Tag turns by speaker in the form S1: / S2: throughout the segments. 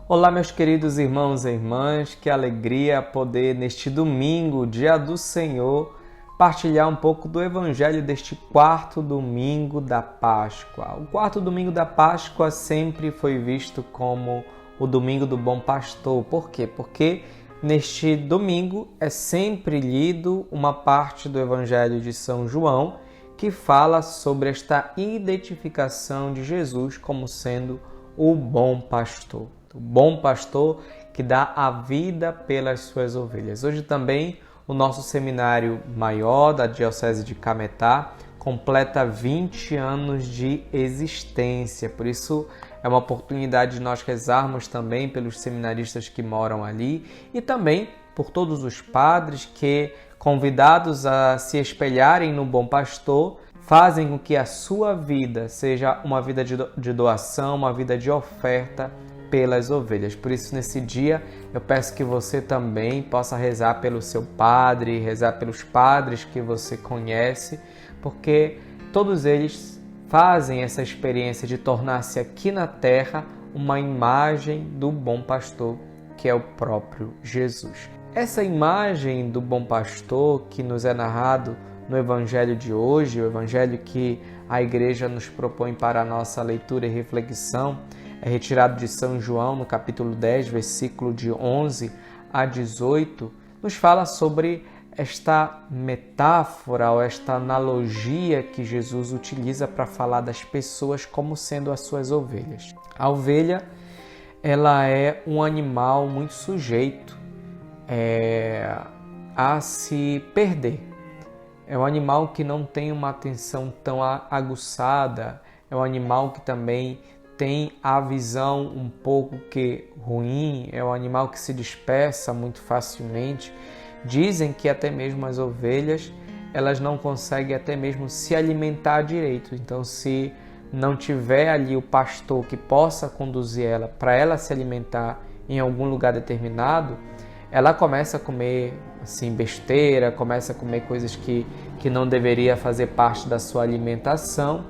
S1: Olá, meus queridos irmãos e irmãs, que alegria poder neste domingo, dia do Senhor, partilhar um pouco do Evangelho deste quarto domingo da Páscoa. O quarto domingo da Páscoa sempre foi visto como o domingo do Bom Pastor. Por quê? Porque neste domingo é sempre lido uma parte do Evangelho de São João que fala sobre esta identificação de Jesus como sendo o bom pastor. O bom pastor que dá a vida pelas suas ovelhas. Hoje também o nosso seminário maior da Diocese de Cametá completa 20 anos de existência. Por isso é uma oportunidade de nós rezarmos também pelos seminaristas que moram ali e também por todos os padres que, convidados a se espelharem no bom pastor, fazem com que a sua vida seja uma vida de doação, uma vida de oferta pelas ovelhas. Por isso, nesse dia, eu peço que você também possa rezar pelo seu padre, rezar pelos padres que você conhece, porque todos eles fazem essa experiência de tornar-se aqui na terra uma imagem do bom pastor, que é o próprio Jesus. Essa imagem do bom pastor que nos é narrado no Evangelho de hoje, o Evangelho que a Igreja nos propõe para a nossa leitura e reflexão, é retirado de São João, no capítulo 10, versículo de 11 a 18, nos fala sobre esta metáfora ou esta analogia que Jesus utiliza para falar das pessoas como sendo as suas ovelhas. A ovelha, ela é um animal muito sujeito a se perder. É um animal que não tem uma atenção tão aguçada, é um animal que também tem a visão um pouco que ruim, é um animal que se dispersa muito facilmente. Dizem que até mesmo as ovelhas, elas não conseguem até mesmo se alimentar direito. Então, se não tiver ali o pastor que possa conduzir ela para ela se alimentar em algum lugar determinado, ela começa a comer assim, besteira, começa a comer coisas que não deveria fazer parte da sua alimentação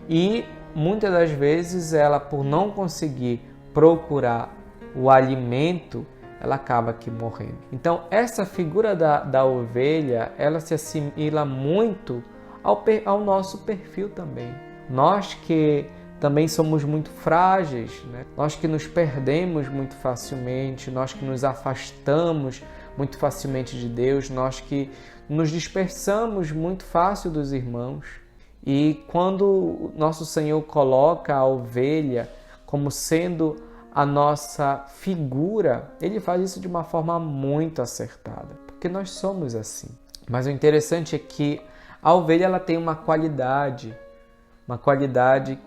S1: e muitas das vezes ela, por não conseguir procurar o alimento, ela acaba aqui morrendo. Então, essa figura da ovelha, ela se assimila muito ao nosso perfil também. Nós que também somos muito frágeis, né? Nós que nos perdemos muito facilmente, nós que nos afastamos muito facilmente de Deus, nós que nos dispersamos muito fácil dos irmãos. E quando nosso Senhor coloca a ovelha como sendo a nossa figura, Ele faz isso de uma forma muito acertada, porque nós somos assim. Mas o interessante é que a ovelha ela tem uma qualidade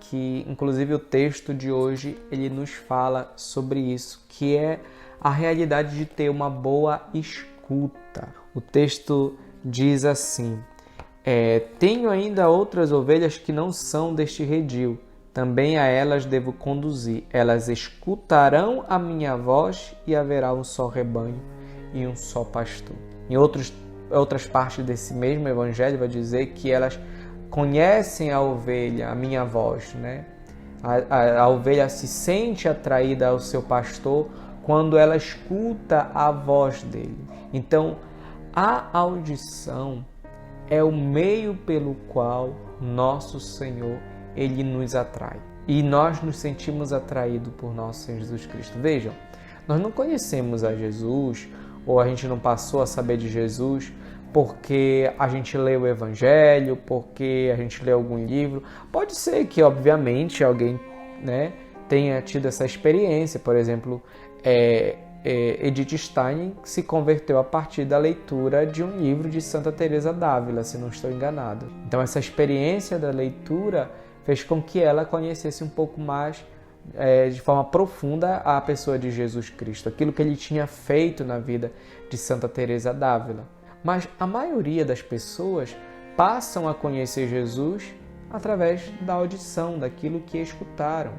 S1: que, inclusive, o texto de hoje ele nos fala sobre isso, que é a realidade de ter uma boa escuta. O texto diz assim: tenho ainda outras ovelhas que não são deste redil, também a elas devo conduzir. Elas escutarão a minha voz e haverá um só rebanho e um só pastor. Em outras partes desse mesmo evangelho vai dizer que elas conhecem a ovelha, a minha voz, né? A ovelha se sente atraída ao seu pastor quando ela escuta a voz dele. Então, a audição é o meio pelo qual nosso Senhor ele nos atrai. E nós nos sentimos atraídos por nosso Senhor Jesus Cristo. Vejam, nós não conhecemos a Jesus, ou a gente não passou a saber de Jesus porque a gente lê o Evangelho, porque a gente lê algum livro. Pode ser que, obviamente, alguém, né, tenha tido essa experiência. Por exemplo, Edith Stein se converteu a partir da leitura de um livro de Santa Teresa d'Ávila, se não estou enganado. Então, essa experiência da leitura fez com que ela conhecesse um pouco mais, de forma profunda, a pessoa de Jesus Cristo, aquilo que ele tinha feito na vida de Santa Teresa d'Ávila. Mas a maioria das pessoas passam a conhecer Jesus através da audição, daquilo que escutaram.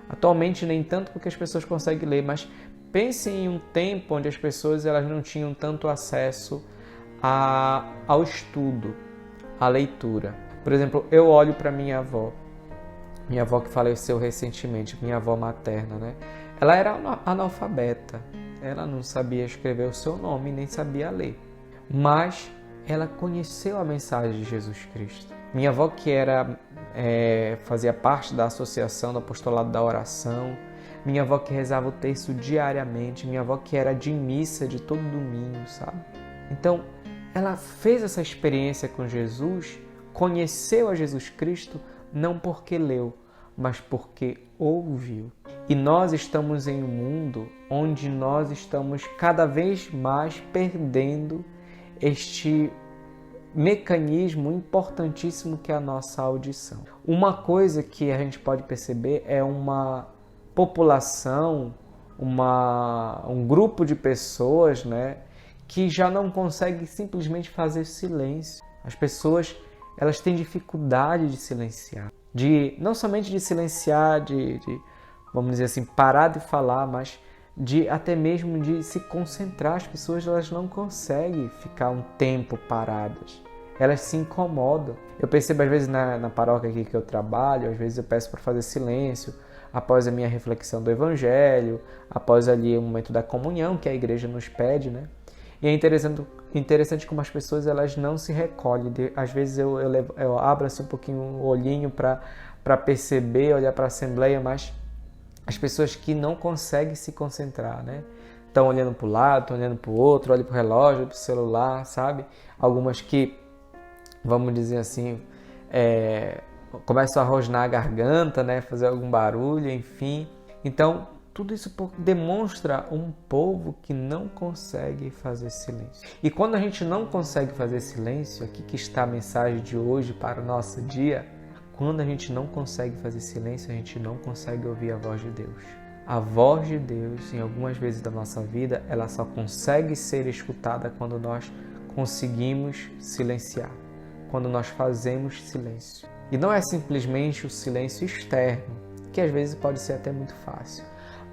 S1: Atualmente, nem tanto porque as pessoas conseguem ler, mas pensem em um tempo onde as pessoas elas não tinham tanto acesso ao estudo, à leitura. Por exemplo, eu olho para minha avó que faleceu recentemente, minha avó materna, né? Ela era analfabeta, ela não sabia escrever o seu nome, nem sabia ler. Mas ela conheceu a mensagem de Jesus Cristo. Minha avó, que fazia parte da Associação do Apostolado da Oração, minha avó que rezava o terço diariamente, minha avó que era de missa de todo domingo, sabe? Então, ela fez essa experiência com Jesus, conheceu a Jesus Cristo, não porque leu, mas porque ouviu. E nós estamos em um mundo onde nós estamos cada vez mais perdendo este mecanismo importantíssimo que é a nossa audição. Uma coisa que a gente pode perceber é uma população, um grupo de pessoas, né, que já não consegue simplesmente fazer silêncio. As pessoas, elas têm dificuldade de silenciar, não somente de silenciar, vamos dizer assim, parar de falar, mas até mesmo de se concentrar. As pessoas, elas não conseguem ficar um tempo paradas, elas se incomodam. Eu percebo às vezes na paróquia aqui que eu trabalho, às vezes eu peço para fazer silêncio após a minha reflexão do Evangelho, após ali o momento da comunhão que a igreja nos pede, né? E é interessante como as pessoas, elas não se recolhem. Às vezes eu abro assim um pouquinho o olhinho para perceber, olhar para a Assembleia, mas as pessoas que não conseguem se concentrar, né? Estão olhando para o lado, estão olhando para o outro, olham para o relógio, para o celular, sabe? Algumas que, vamos dizer assim, começam a rosnar a garganta, né? Fazer algum barulho, enfim. Então, tudo isso demonstra um povo que não consegue fazer silêncio. E quando a gente não consegue fazer silêncio, aqui que está a mensagem de hoje para o nosso dia, quando a gente não consegue fazer silêncio, a gente não consegue ouvir a voz de Deus. A voz de Deus, em algumas vezes da nossa vida, ela só consegue ser escutada quando nós conseguimos silenciar, quando nós fazemos silêncio. E não é simplesmente o silêncio externo, que às vezes pode ser até muito fácil,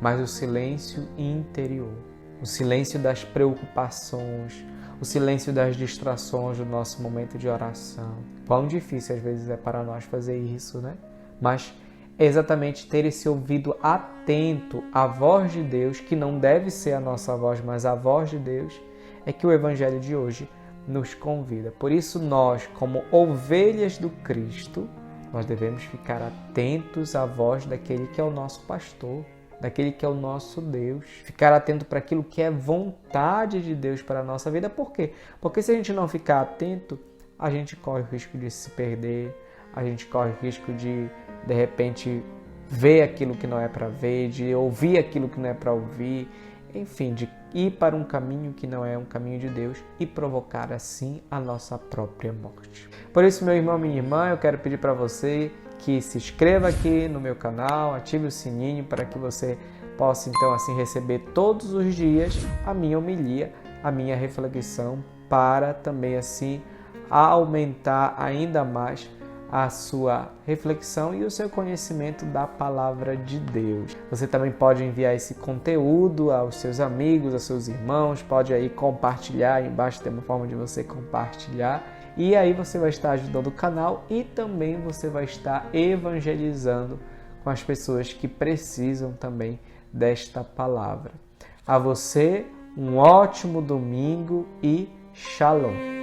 S1: mas o silêncio interior, o silêncio das preocupações, o silêncio das distrações do nosso momento de oração. Quão difícil às vezes é para nós fazer isso, né? Mas é exatamente ter esse ouvido atento à voz de Deus, que não deve ser a nossa voz, mas a voz de Deus, é que o Evangelho de hoje nos convida. Por isso nós, como ovelhas do Cristo, nós devemos ficar atentos à voz daquele que é o nosso pastor, daquele que é o nosso Deus. Ficar atento para aquilo que é vontade de Deus para a nossa vida. Por quê? Porque se a gente não ficar atento, a gente corre o risco de se perder, a gente corre o risco de repente, ver aquilo que não é para ver, de ouvir aquilo que não é para ouvir, enfim, de ir para um caminho que não é um caminho de Deus e provocar assim a nossa própria morte. Por isso, meu irmão, minha irmã, eu quero pedir para você que se inscreva aqui no meu canal, ative o sininho para que você possa então assim receber todos os dias a minha homilia, a minha reflexão, para também assim aumentar ainda mais a sua reflexão e o seu conhecimento da palavra de Deus. Você também pode enviar esse conteúdo aos seus amigos, aos seus irmãos, pode aí compartilhar, embaixo tem uma forma de você compartilhar, e aí você vai estar ajudando o canal e também você vai estar evangelizando com as pessoas que precisam também desta palavra. A você, um ótimo domingo e Shalom!